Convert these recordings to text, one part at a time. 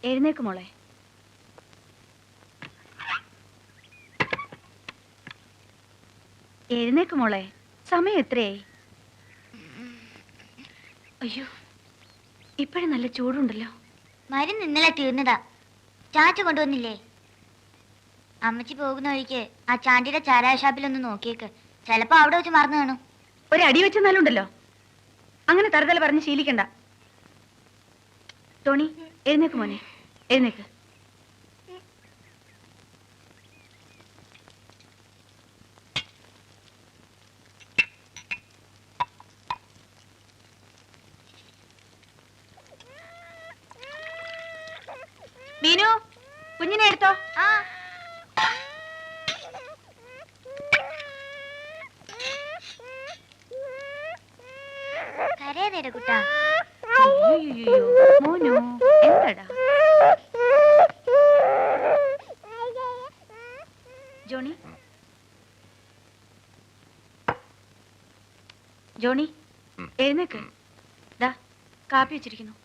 എഴുന്നേക്ക് മോളെ. എഴുന്നേക്ക് മോളെ. സമയം എത്രയായി? അയ്യോ, ഇപ്പോഴും നല്ല ചൂടുണ്ടല്ലോ. മരുന്ന് ഇന്നലെ തീർന്നതാ. ചാച്ച കൊണ്ടുവന്നില്ലേ? അമ്മച്ചി പോകുന്ന വഴിക്ക് ആ ചാണ്ടിയുടെ ചാരായ ഷാപ്പിലൊന്ന് നോക്കിയേക്ക്. ചിലപ്പോ അവിടെ വെച്ച് മറന്നു കാണും. ഒരു അടി വെച്ചെന്നാലുണ്ടല്ലോ. അങ്ങനെ തറുതല പറഞ്ഞ് ശീലിക്കണ്ട. ടോണി, എഴുന്നേക്ക് മോനെ, എഴുന്നേക്ക്. മീനു, കുഞ്ഞിനെ എടുത്തോ. കരയാതേടെ കുട്ടാ. മോനു, എന്താടാ? ജോണി, ജോണി, എഴുന്നേക്ക്. ദാ കാപ്പി വെച്ചിരിക്കുന്നു.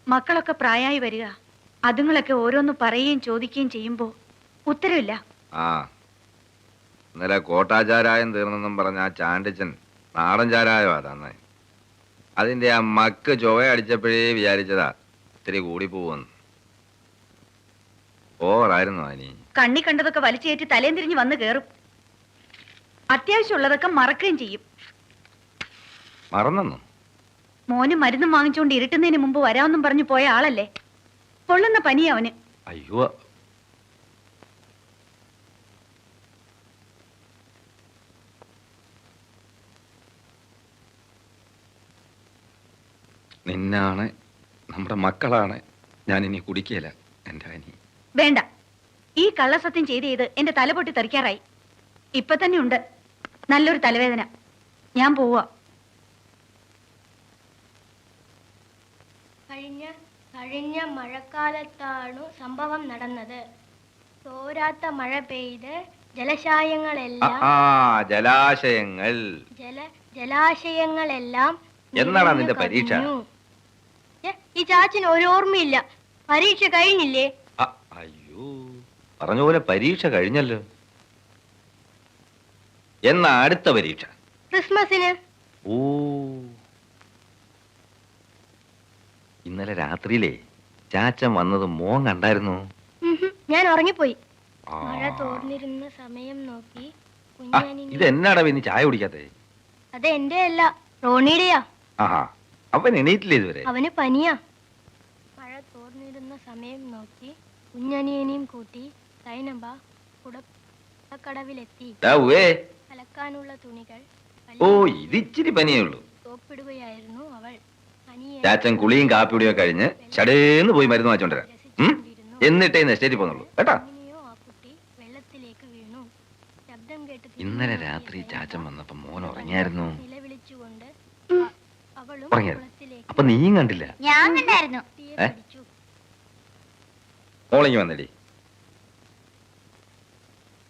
മക്കളൊക്കെ പ്രായമായി വരിക. അതുങ്ങളൊക്കെ ഓരോന്ന് പറയുകയും ചോദിക്കുകയും ചെയ്യുമ്പോ ഉത്തരവില്ല. ആ, ഇന്നലെ കോട്ടാചാരായം തീർന്നെന്നും പറഞ്ഞ ആ ചാണ്ടിച്ചൻ നാടൻ ചാരായോ തന്നെ. അതിന്റെ ആ മക്ക് ചൊവ്വ അടിച്ചപ്പോഴേ വിചാരിച്ചതാ ഇത്തിരി കൂടി പോവെന്ന്. ഓവറായിരുന്നു അനി. കണ്ണി കണ്ടതൊക്കെ വലിച്ചേറ്റി തലേം തിരിഞ്ഞ് വന്ന് കേറും. അത്യാവശ്യമുള്ളതൊക്കെ മറക്കുകയും ചെയ്യും. മറന്നു? മോന് മരുന്നും വാങ്ങിച്ചുകൊണ്ട് ഇരുട്ടുന്നതിന് മുമ്പ് വരാമെന്നും പറഞ്ഞു പോയ ആളല്ലേ. പൊള്ളുന്ന പനി അവന്. അയ്യോ, നിന്നാണ്, നമ്മുടെ മക്കളാണ് ഞാൻ ഇനി കുടിക്കല. എന്റെ അനി വേണ്ട. ഈ കള്ളസത്യം ചെയ്ത് എന്റെ തല പൊട്ടി തെറിക്കാറായി. ഇപ്പൊ തന്നെ ഉണ്ട് നല്ലൊരു തലവേദന. ഞാൻ പോവാ. കഴിഞ്ഞ മഴക്കാലത്താണ് സംഭവം നടന്നത്. തോരാത്ത മഴ പെയ്ത് ജലാശയങ്ങളെല്ലാം എന്നാണ് നിന്റെ പരീക്ഷ? ഈ ചാച്ചന് ഒരു ഓർമ്മയില്ല. പരീക്ഷ കഴിഞ്ഞില്ലേ? അയ്യോ, പറഞ്ഞ പോലെ പരീക്ഷ കഴിഞ്ഞല്ലോ. എന്നാ അടുത്ത പരീക്ഷ? ക്രിസ്മസിന്. ഓ, ഇന്നലെ രാത്രിയിലേ ചാച്ചൻ വന്നത് മോൻ കണ്ടായിരുന്നു? ഞാൻ ഉറങ്ങിപ്പോയി. മഴ തോർന്നിരുന്ന സമയം നോക്കി ഇതെന്നാടാ ഇനി ചായ കുടിക്കാത്തെ? അത് എന്റെ അല്ല, റോണിയുടെയാ. ആഹാ, അവൻ എണീറ്റില്ലേ ഇതുവരെ? അവന് പനിയാ. മഴ തോർന്നിരുന്ന സമയം നോക്കി കുഞ്ഞനിയനെയും കൂട്ടി സൈനബ കുടക്കടവിലെത്തി. അലക്കാനുള്ള തുണികൾ ഇതിച്ചിരി പനിയേ ഉള്ളൂ. തോപ്പിടുകയായിരുന്നു അവൾ. ചാച്ചൻ കുളിയും കാപ്പിയുടെയോ കഴിഞ്ഞ് ചടേന്ന് പോയി മരുന്ന് വാങ്ങിച്ചോണ്ടരാ. എന്നിട്ടേ സ്റ്റേജിൽ പോന്നുള്ളൂ കേട്ടാ. വെള്ളത്തിലേക്ക് വീണു. ശബ്ദം കേട്ട് ഇന്നലെ രാത്രി ചാച്ചൻ വന്നപ്പോ മോൻ ഉറങ്ങിയായിരുന്നു. നിലവിളിച്ചുകൊണ്ട് അപ്പൊ നീയും കണ്ടില്ല? ഞാൻ കണ്ടായിരുന്നു. മോളിങ്ങി വന്നടി.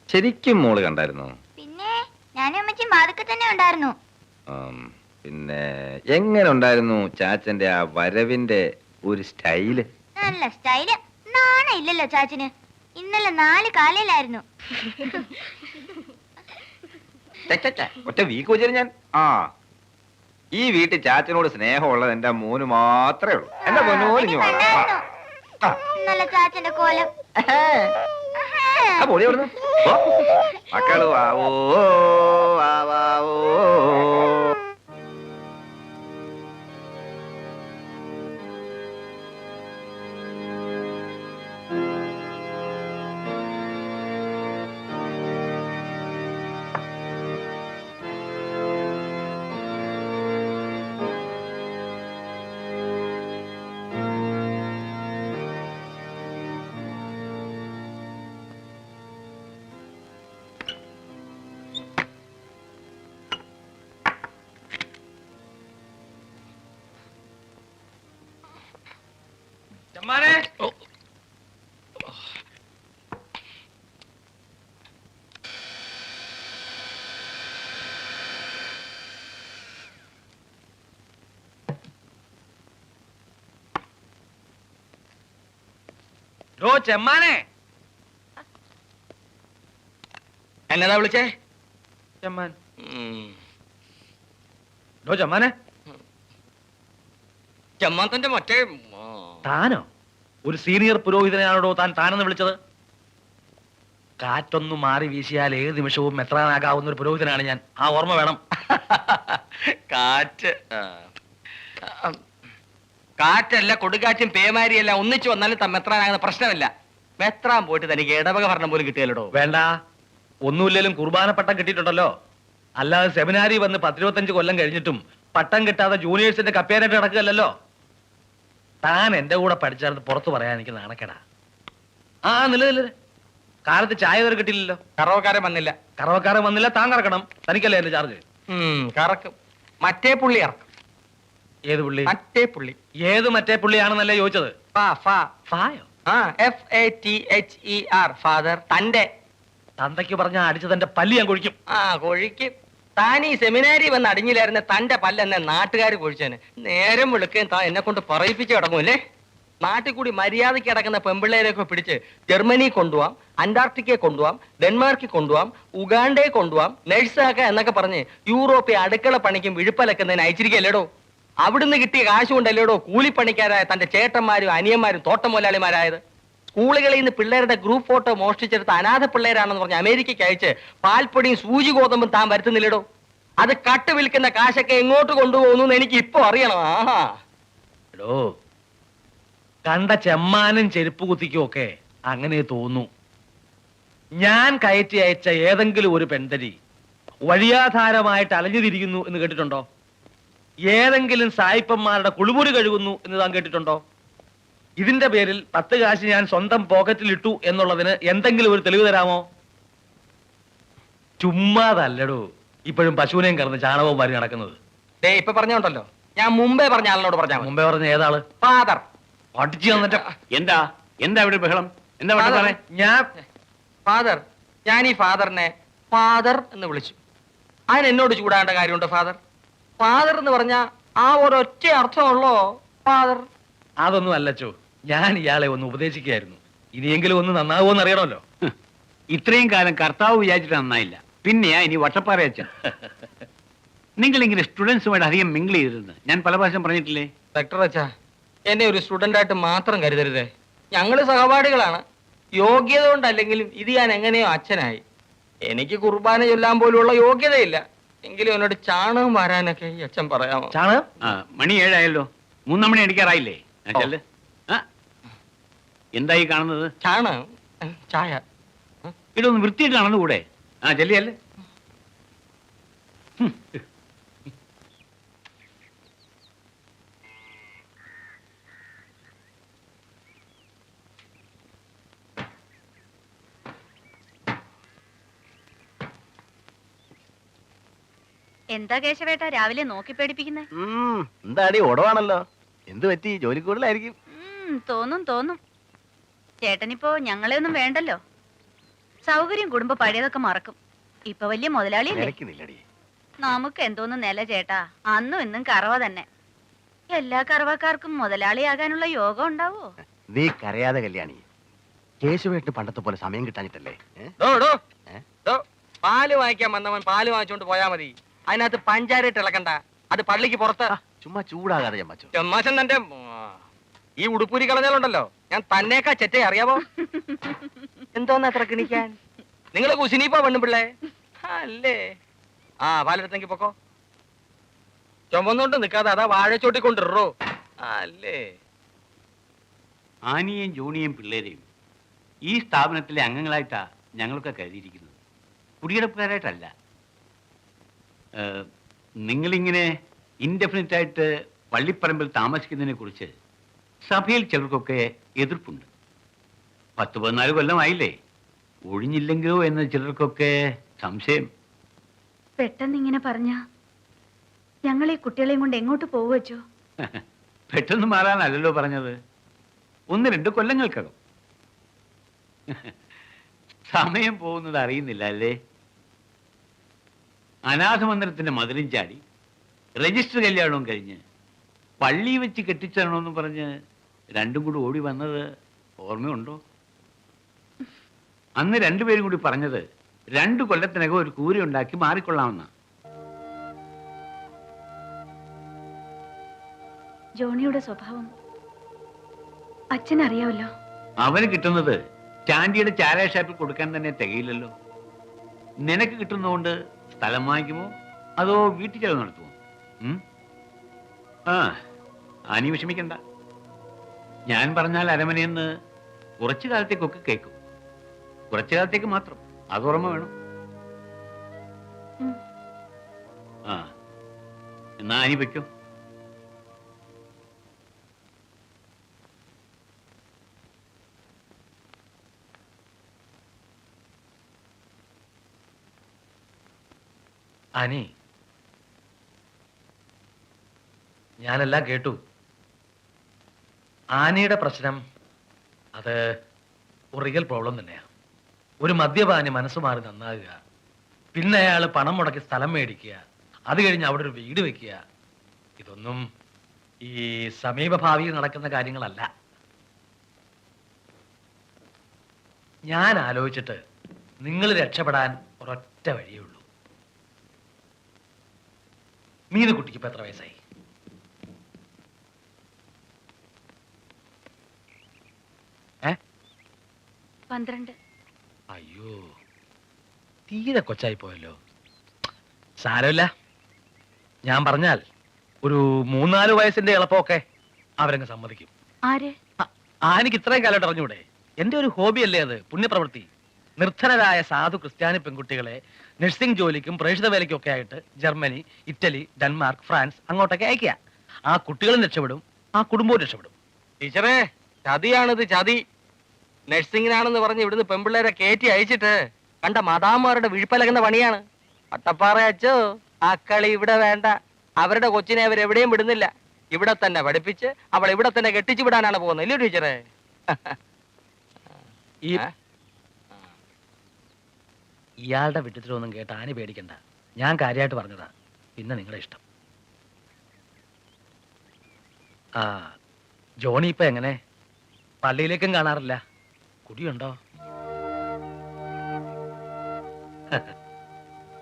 ശരിക്കും മോള് കണ്ടായിരുന്നു? പിന്നെ ഞാനും അമ്മച്ചി മാതൊക്കെ തന്നെ ഉണ്ടായിരുന്നു. പിന്നെ എങ്ങനെ ഉണ്ടായിരുന്നു ചാച്ചന്റെ ആ വരവിന്റെ ഒരു സ്റ്റൈല്? നല്ല സ്റ്റൈല്. നാണ ഇല്ലല്ലോ ചാച്ചന്. ഇന്നലെ 4 കാലയിലായിരുന്നു. ഒറ്റ വീക്ക് വെച്ചാൽ ഞാൻ ഈ വീട്ടിൽ ചാച്ചനോട് സ്നേഹമുള്ളത് എന്റെ മോന് മാത്രമേ ഉള്ളൂ. എന്റെ പൊന്നോലിഞ്ഞു നല്ല ചാച്ചന്റെ കോലം. പൊടി എവിടുന്നു? മക്കള് ആവോ ആവാവോ. ഓ ചെമ്മാനെ, എന്നതാ വിളിച്ചേ? ചെമ്മാൻ. ഉം. ഓ ചെമ്മാനെ. ചെമ്മാത്തന്റെ മറ്റേ താനോ? ഒരു സീനിയർ പുരോഹിതനാണോ താനെന്ന് വിളിച്ചത്? കാറ്റൊന്നു മാറി വീശിയാൽ ഏത് നിമിഷവും മെത്രാനാകാവുന്ന ഒരു പുരോഹിതനാണ് ഞാൻ. ആ ഓർമ്മ വേണം. കാറ്റ് കാറ്റല്ല, കൊടുകാറ്റും പേമാരിയല്ല ഒന്നിച്ചു വന്നാലും മെത്രാനാകുന്ന പ്രശ്നമില്ല. മെത്രാൻ പോയിട്ട് തനിക്ക് ഇടവക ഭരണം പോലും കിട്ടിയല്ലോ. വേണ്ട, ഒന്നുമില്ലേലും കുർബാന പട്ടം കിട്ടിയിട്ടുണ്ടല്ലോ. അല്ലാതെ സെമിനാരി വന്ന് 10-25 കൊല്ലം കഴിഞ്ഞിട്ടും പട്ടം കിട്ടാതെ ജൂനിയേഴ്സിന്റെ കപ്പേരായിട്ട് നടക്കുകയല്ലോ. താൻ എന്റെ കൂടെ പഠിച്ചാർന്ന് പുറത്തു പറയാൻ എനിക്ക് നാണക്കേടാ. ആ നില കാലത്ത് ചായ വരെ കിട്ടിയില്ലല്ലോ. കറവക്കാരൻ വന്നില്ല. കറവക്കാരൻ വന്നില്ല, താൻ കറക്കണം. തനിക്കല്ലേ എന്റെ ചാർജ്? കറക്കും. മറ്റേ പുള്ളി ഇറക്കും. ഏത് പുള്ളി? മറ്റേ പുള്ളി. ഏത് മറ്റേ പുള്ളിയാണെന്നല്ലേ ചോദിച്ചത്? ഫായോ? ഫാദർ. തന്റെ തന്തയ്ക്ക് പറഞ്ഞ അടിച്ചതെന്റെ പല്ലി ഞാൻ കൊഴിക്കും. കൊഴിക്കും. താൻ ഈ സെമിനാരി വന്ന് അടിഞ്ഞില്ലായിരുന്ന തന്റെ പല്ലെന്നെ നാട്ടുകാർ കൊഴിച്ചേന്. നേരം വിളിക്കുകയും താൻ എന്നെ കൊണ്ട് പറയിപ്പിച്ച് കിടങ്ങൂല്ലേ? നാട്ടിൽ കൂടി മര്യാദയ്ക്ക് കിടക്കുന്ന പെമ്പിള്ളേരെയൊക്കെ പിടിച്ച് ജർമ്മനി കൊണ്ടുപോവാം, അന്റാർട്ടിക്കയെ കൊണ്ടുപോവാം, ഡെൻമാർക്കിൽ കൊണ്ടുപോവാം, ഉഗാണ്ടയെ കൊണ്ടുപോവാം, നഴ്സാക്ക എന്നൊക്കെ പറഞ്ഞ് യൂറോപ്പിൽ അടുക്കള പണിക്കും വിഴുപ്പലക്കുന്നതിന് അയച്ചിരിക്കല്ലേടോ. അവിടുന്ന് കിട്ടിയ കാശ് കൊണ്ടല്ലേടോ കൂലിപ്പണിക്കാരായ തന്റെ ചേട്ടന്മാരും അനിയന്മാരും തോട്ടം മുതലാളിമാരായത്. സ്കൂളുകളിൽ നിന്ന് പിള്ളേരുടെ ഗ്രൂപ്പ് ഫോട്ടോ മോഷ്ടിച്ചെടുത്ത് അനാഥ പിള്ളേരാണെന്ന് പറഞ്ഞ് അമേരിക്കയ്ക്ക് അയച്ച് പാൽപ്പൊടിയും സൂചി ഗോതമ്പും താൻ വരുത്തുന്നില്ലടോ. അത് കട്ട് വിൽക്കുന്ന കാശൊക്കെ എങ്ങോട്ട് കൊണ്ടുപോകുന്നു എന്ന് എനിക്ക് ഇപ്പൊ അറിയണം. എടോ, കണ്ട ചെമ്മാനും ചെരുപ്പ് കുത്തിക്കും ഒക്കെ അങ്ങനെ തോന്നു. ഞാൻ കയറ്റി അയച്ച ഏതെങ്കിലും ഒരു പെൺതരി വഴിയാധാരമായിട്ട് അലഞ്ഞു തിരിക്കുന്നു എന്ന് കേട്ടിട്ടുണ്ടോ? ഏതെങ്കിലും സായിപ്പന്മാരുടെ കുളിമുറി കഴുകുന്നു എന്ന് താൻ കേട്ടിട്ടുണ്ടോ? ഇതിന്റെ പേരിൽ 10 കാശ് ഞാൻ സ്വന്തം പോക്കറ്റിൽ ഇട്ടു എന്നുള്ളതിന് എന്തെങ്കിലും ഒരു തെളിവ് തരാമോ? ചുമ്മാതല്ലടോ ഇപ്പോഴും പശുവിനെയും കറന്ന് ചാണകവും വാരി നടക്കുന്നത്. ഇപ്പൊ പറഞ്ഞോണ്ടല്ലോ, ഞാൻ മുമ്പേ പറഞ്ഞ ആളിനോട് പറഞ്ഞാ മതി. മുമ്പേ പറഞ്ഞ ഏതാള്? ഫാദർ. അടിച്ചു തന്നിട്ട് എന്താ ഇവിടെ ബഹളം? എന്താ ഫാദർ. ഞാൻ ഫാദർ, ഞാൻ ഈ ഫാദറിനെ ഫാദർ എന്ന് വിളിച്ചു. അതിന് എന്നോട് ചൂടാകേണ്ട കാര്യമുണ്ടോ? ഫാദർ ഫാദർ എന്ന് പറഞ്ഞ ആ ഒരൊറ്റ അർത്ഥമുള്ളോ ഫാദർ? അതൊന്നും അല്ലച്ചോ, ഞാൻ ഇയാളെ ഒന്ന് ഉപദേശിക്കുകയായിരുന്നു. ഇനിയെങ്കിലും ഒന്ന് നന്നാവുമെന്ന് അറിയണമല്ലോ. ഇത്രയും കാലം കർത്താവ് വിചാരിച്ചിട്ട് നന്നായില്ല, പിന്നെയാ ഇനി വട്ടപ്പാറ അച്ഛൻ. നിങ്ങളിങ്ങനെ സ്റ്റുഡൻസുമായിട്ട് അധികം മിങ്കിൾ ചെയ്തിരുന്നു ഞാൻ പല പ്രാവശ്യം പറഞ്ഞിട്ടില്ലേ? ഡോക്ടർ അച്ഛാ, എന്നെ ഒരു സ്റ്റുഡന്റ് ആയിട്ട് മാത്രം കരുതരുതേ. ഞങ്ങള് സഹപാഠികളാണ്. യോഗ്യത കൊണ്ടല്ലെങ്കിലും ഇത് ഞാൻ എങ്ങനെയോ അച്ഛനായി. എനിക്ക് കുർബാന ചൊല്ലാൻ പോലുള്ള യോഗ്യതയില്ല. എങ്കിലും എന്നോട് ചാണകം വരാനൊക്കെ ഈ അച്ഛൻ പറയാമോ? ചാണകം? മണി 7 ആയല്ലോ, 3 മണി അടിക്കാറായില്ലേ? ചെല്ല്. എന്തായി കാണുന്നത്? ചാണകം, ചായ. ഇതൊന്ന് വൃത്തിയിട്ട് നടന്നുകൂടെ? ചെല്ലിയല്ലേ. എന്താ കേശവേട്ട രാവിലെ നോക്കി പേടിപ്പിക്കുന്നേ? എന്താടി ഓടവാണല്ലോ, എന്ത് പറ്റി? ജോലി കൂടുതലായിരിക്കും. തോന്നും. ചേട്ടനിപ്പോ ഞങ്ങളെ ഒന്നും വേണ്ടല്ലോ. സൗകര്യം കൂടുമ്പോ പഴയതൊക്കെ മറക്കും. ഇപ്പൊ വലിയ മുതലാളിയല്ലേ. നമുക്ക് എന്തോന്ന് നില ചേട്ടാ, അന്നും ഇന്നും കറവ തന്നെ. എല്ലാ കറവക്കാർക്കും മുതലാളിയാകാനുള്ള യോഗം ഉണ്ടാവോ? നീ കരയാതെ കല്യാണി, കേശവേട്ടിന് പണ്ടത്തെ പോലെ സമയം കിട്ടാഞ്ഞിട്ടല്ലേ? പാല് വാങ്ങിക്കാൻ വന്നവൻ പാല് വാങ്ങിച്ചോണ്ട് പോയാ മതി. അതിനകത്ത് പഞ്ചാരയിട്ട് ഇളക്കണ്ട. അത് പള്ളിക്ക് പുറത്ത്. ചുമ്മാ ചൂടാകാതെ ചമ്മച്ചോ. ചെമ്മാശൻ തന്റെ ഈ ഉടുപ്പൂരി കളഞ്ഞാലുണ്ടല്ലോ, ഞാൻ തന്നേക്കാ ചെറ്റേ അറിയാവോ? എന്തോന്ന് അത്ര കിണിക്കാൻ? നിങ്ങള് കുശിനിപ്പോ പെണ്ണുപിള്ളേ അല്ലേ? പാലെടുത്തെങ്കി പൊക്കോ. ചുമന്നോണ്ട് നിക്കാതെ അതാ വാഴച്ചോട്ടിക്കൊണ്ടിറോ അല്ലേ? ആനിയെയും ജോണിയെയും പിള്ളേരെയും ഈ സ്ഥാപനത്തിലെ അംഗങ്ങളായിട്ടാ ഞങ്ങളൊക്കെ കരുതിയിരിക്കുന്നത്, കുടിയെടുപ്പുകാരായിട്ടല്ല. നിങ്ങളിങ്ങനെ ഇൻഡെഫിനിറ്റ് ആയിട്ട് പള്ളിപ്പറമ്പിൽ താമസിക്കുന്നതിനെ കുറിച്ച് സഭയിൽ ചിലർക്കൊക്കെ എതിർപ്പുണ്ട്. 10-14 കൊല്ലമായില്ലേ, ഒഴിഞ്ഞില്ലെങ്കിലോ എന്ന് ചിലർക്കൊക്കെ സംശയം. പെട്ടെന്ന് ഇങ്ങനെ പറഞ്ഞ ഞങ്ങൾ ഈ കുട്ടികളെയും കൊണ്ട് എങ്ങോട്ട് പോവുവച്ചോ? പെട്ടെന്ന് മാറാനല്ലല്ലോ പറഞ്ഞത്, 1-2 കൊല്ലങ്ങൾക്കകം. സമയം പോകുന്നത് അറിയുന്നില്ല അല്ലേ? അനാഥമന്ദിരത്തിന്റെ മതിലും ചാടി രജിസ്റ്റർ കല്യാണവും കഴിഞ്ഞ് പള്ളി വെച്ച് കെട്ടിച്ചേരണമെന്ന് പറഞ്ഞ് രണ്ടും കൂടി ഓടി വന്നത് ഓർമ്മയുണ്ടോ? അന്ന് രണ്ടുപേരും കൂടി പറഞ്ഞത് 2 കൊല്ലത്തിനകം ഒരു കൂര ഉണ്ടാക്കി മാറിക്കൊള്ളാമെന്ന. ജോണിയുടെ സ്വഭാവം അച്ഛനറിയാമല്ലോ. അവന് കിട്ടുന്നത് ചാണ്ടിയുടെ ചാരായ ഷാപ്പിൽ കൊടുക്കാൻ തന്നെ തികയില്ലല്ലോ. നിനക്ക് കിട്ടുന്നതുകൊണ്ട് സ്ഥലം വാങ്ങിക്കുമോ അതോ വീട്ടിൽ ചെലവ് നടത്തുമോ? ആനി വിഷമിക്കണ്ട. ഞാൻ പറഞ്ഞാൽ അരമനയെന്ന് കുറച്ചു കാലത്തേക്കൊക്കെ കേൾക്കും. കുറച്ചു കാലത്തേക്ക് മാത്രം, അത് ഓർമ്മ വേണം. എന്നാ ആനി വെക്കും. ആനി, ഞാനെല്ലാം കേട്ടു. ആനയുടെ പ്രശ്നം അത് ഒരു റിയൽ പ്രോബ്ലം തന്നെയാണ്. ഒരു മദ്യപാനി മനസ്സ് മാറി നന്നാകുക, പിന്നെ അയാൾ പണം മുടക്കി സ്ഥലം മേടിക്കുക, അത് കഴിഞ്ഞ് അവിടെ ഒരു വീട് വെക്കുക, ഇതൊന്നും ഈ സമീപഭാവിയിൽ നടക്കുന്ന കാര്യങ്ങളല്ല. ഞാൻ ആലോചിച്ചിട്ട് നിങ്ങൾ രക്ഷപ്പെടാൻ ഒരൊറ്റ വഴിയേ ഉള്ളൂ. മീനുകുട്ടിക്ക് ഇപ്പൊ എത്ര വയസ്സായി? 12. അയ്യോ, തീരെ കൊച്ചായി പോയല്ലോ. സാരമില്ല, ഞാൻ പറഞ്ഞാൽ ഒരു 3-4 വയസ്സിന്റെ എളുപ്പമൊക്കെ അവരങ്ങ് സമ്മതിക്കും. ആര്? ആനിക്ക് ഇത്രയും കാലം അറിഞ്ഞൂടെ? എന്റെ ഒരു ഹോബിയല്ലേ അത്, പുണ്യപ്രവൃത്തി. നിർധനരായ സാധു ക്രിസ്ത്യാനി പെൺകുട്ടികളെ നഴ്സിംഗ് ജോലിക്കും പ്രേക്ഷിത വേലയ്ക്കും ഒക്കെ ആയിട്ട് ജർമ്മനി, ഇറ്റലി, ഡെൻമാർക്ക്, ഫ്രാൻസ് അങ്ങോട്ടൊക്കെ അയക്കുക. ആ കുട്ടികളും രക്ഷപ്പെടും, ആ കുടുംബവും രക്ഷപ്പെടും. ടീച്ചറേ, ചതിയാണിത്, ചതി. നഴ്സിംഗിനാണെന്ന് പറഞ്ഞ് ഇവിടുന്ന് പെമ്പിള്ളേരെ കയറ്റി അയച്ചിട്ട് കണ്ട മദാമാരുടെ വിഴിപ്പലകുന്ന പണിയാണ്. അട്ടപ്പാറ അച്ചോ, ആ കളി ഇവിടെ വേണ്ട. അവരുടെ കൊച്ചിനെ അവരെവിടെയും വിടുന്നില്ല. ഇവിടെ തന്നെ പഠിപ്പിച്ച് അവൾ ഇവിടെ തന്നെ കെട്ടിച്ചു വിടാനാണ് പോകുന്നത്, ഇല്ലേ ടീച്ചറേ? ഇയാളുടെ വിട്ടത്തിലൊന്നും കേട്ട് ആനി പേടിക്കണ്ട. ഞാൻ കാര്യമായിട്ട് പറഞ്ഞതാ, പിന്നെ നിങ്ങളുടെ ഇഷ്ടം. ആ, ജോണി ഇപ്പൊ എങ്ങനെ? പള്ളിയിലേക്കും കാണാറില്ല. കുടിയുണ്ടോ?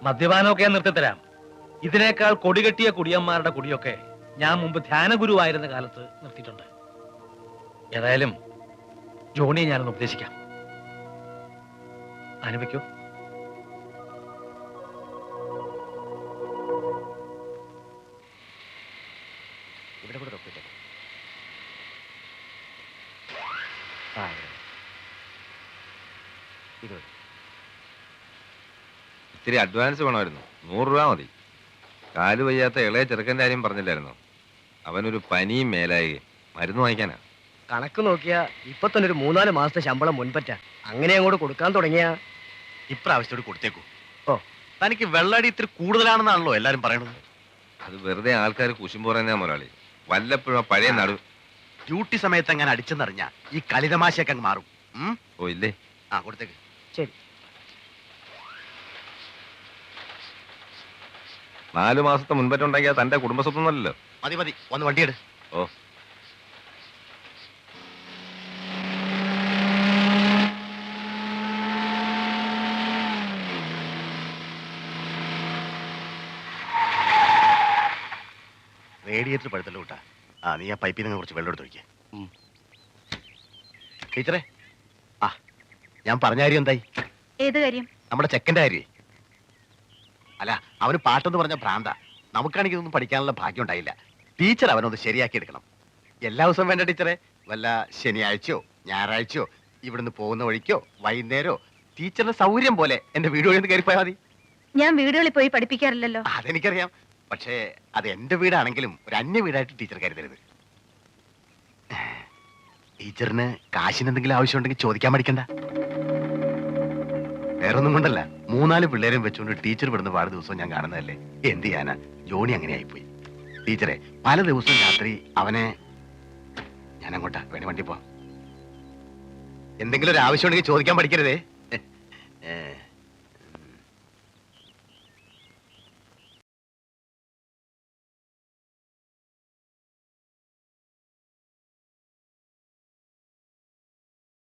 മദ്യപാനമൊക്കെ ഞാൻ നിർത്തിത്തരാം. ഇതിനേക്കാൾ കൊടികെട്ടിയ കുടിയന്മാരുടെ കുടിയൊക്കെ ഞാൻ മുമ്പ് ധ്യാനഗുരുവായിരുന്ന കാലത്ത് നിർത്തിയിട്ടുണ്ട്. ഏതായാലും ജോണിയെ ഞാനൊന്ന് ഉപദേശിക്കാം. അനുവദിക്കൂ. ഇവിടെ കൂടെ തൊപ്പിട്ടെ. ഇത്തിരി അഡ്വാൻസ് വേണമായിരുന്നു. 100 രൂപ മതി. കാല് വയ്യാത്ത ഇളയ ചെറുക്കൻ്റെ കാര്യം പറഞ്ഞില്ലായിരുന്നോ? അവനൊരു പനിയും മേലായി, മരുന്ന് വാങ്ങിക്കാനാ. കണക്ക് നോക്കിയാ ഇപ്പൊ തന്നെ ഒരു 3-4 മാസത്തെ ശമ്പളം മുൻപറ്റ. അങ്ങനെ അങ്ങോട്ട് കൊടുക്കാൻ തുടങ്ങിയ ഇപ്രാവശ്യത്തോട് കൊടുത്തേക്കൂ. തനിക്ക് വെള്ളടി ഇത്തിരി കൂടുതലാണെന്നാണല്ലോ എല്ലാരും പറയണത്. അത് വെറുതെ ആൾക്കാർ കുശുമ്പ് പറയുന്നതാ മുതലാളി. വല്ലപ്പോഴും പഴയ നടു. ഡ്യൂട്ടി സമയത്ത് അങ്ങനെ അടിച്ചെന്നറിഞ്ഞ ഈ കളിതമാശയൊക്കെ അങ്ങ് മാറും. ഓ ഇല്ലേ? കൊടുത്തേക്ക്. ശരി. 4 മാസത്തെ മുൻപറ്റുണ്ടെങ്കിൽ തന്റെ കുടുംബസ്വത്തൊന്നുമല്ലല്ലോ. മതി മതി, വന്ന് വണ്ടിയെടു. ഓ, റേഡിയേറ്റർ പഴുത്തല്ലോ കൂട്ടാ. നീ ആ പൈപ്പിൽ നിന്ന് കുറച്ച് വെള്ളം എടുത്ത് ഒഴിക്കേ. ടീച്ചറെ, ഞാൻ പറഞ്ഞ കാര്യം എന്തായി? ഏത് കാര്യം? നമ്മുടെ ചെക്കൻ്റെ കാര്യേ. അല്ല, അവന് പാട്ടെന്ന് പറഞ്ഞ ഭ്രാന്ത. നമുക്കാണെങ്കിൽ ഇതൊന്നും പഠിക്കാനുള്ള ഭാഗ്യം ഉണ്ടായില്ല. ടീച്ചർ അവനൊന്ന് ശരിയാക്കി എടുക്കണം. എല്ലാ ദിവസവും വേണ്ട ടീച്ചറെ. വല്ല ശനിയാഴ്ചയോ ഞായറാഴ്ചയോ ഇവിടുന്ന് പോകുന്ന വഴിക്കോ വൈകുന്നേരോ ടീച്ചറിന്റെ സൗകര്യം പോലെ എന്റെ വീട് വഴി കയറി പോയാൽ മതി. ഞാൻ വീടുകളിൽ പോയി പഠിപ്പിക്കാറില്ലല്ലോ. അതെനിക്കറിയാം. പക്ഷേ അത് എന്റെ വീടാണെങ്കിലും ഒരു അന്യ വീടായിട്ട് ടീച്ചർ കരുതരുത്. ടീച്ചറിന് കാശിന് എന്തെങ്കിലും ആവശ്യമുണ്ടെങ്കിൽ ചോദിക്കാൻ പഠിക്കണ്ട. വേറൊന്നും കൊണ്ടല്ല, 3-4 പിള്ളേരും വെച്ചുകൊണ്ട് ടീച്ചർ വിടുന്ന പാട് ദിവസവും ഞാൻ കാണുന്നതല്ലേ. എന്ത് ചെയ്യാനാ, ജോണി അങ്ങനെ ആയിപ്പോയി. ടീച്ചറെ, പല ദിവസവും രാത്രി അവനെ ഞാൻ അങ്ങോട്ടാ വേണേ വണ്ടി പോവാം. എന്തെങ്കിലും ഒരു ആവശ്യം ഉണ്ടെങ്കിൽ ചോദിക്കാൻ പഠിക്കരുതേ.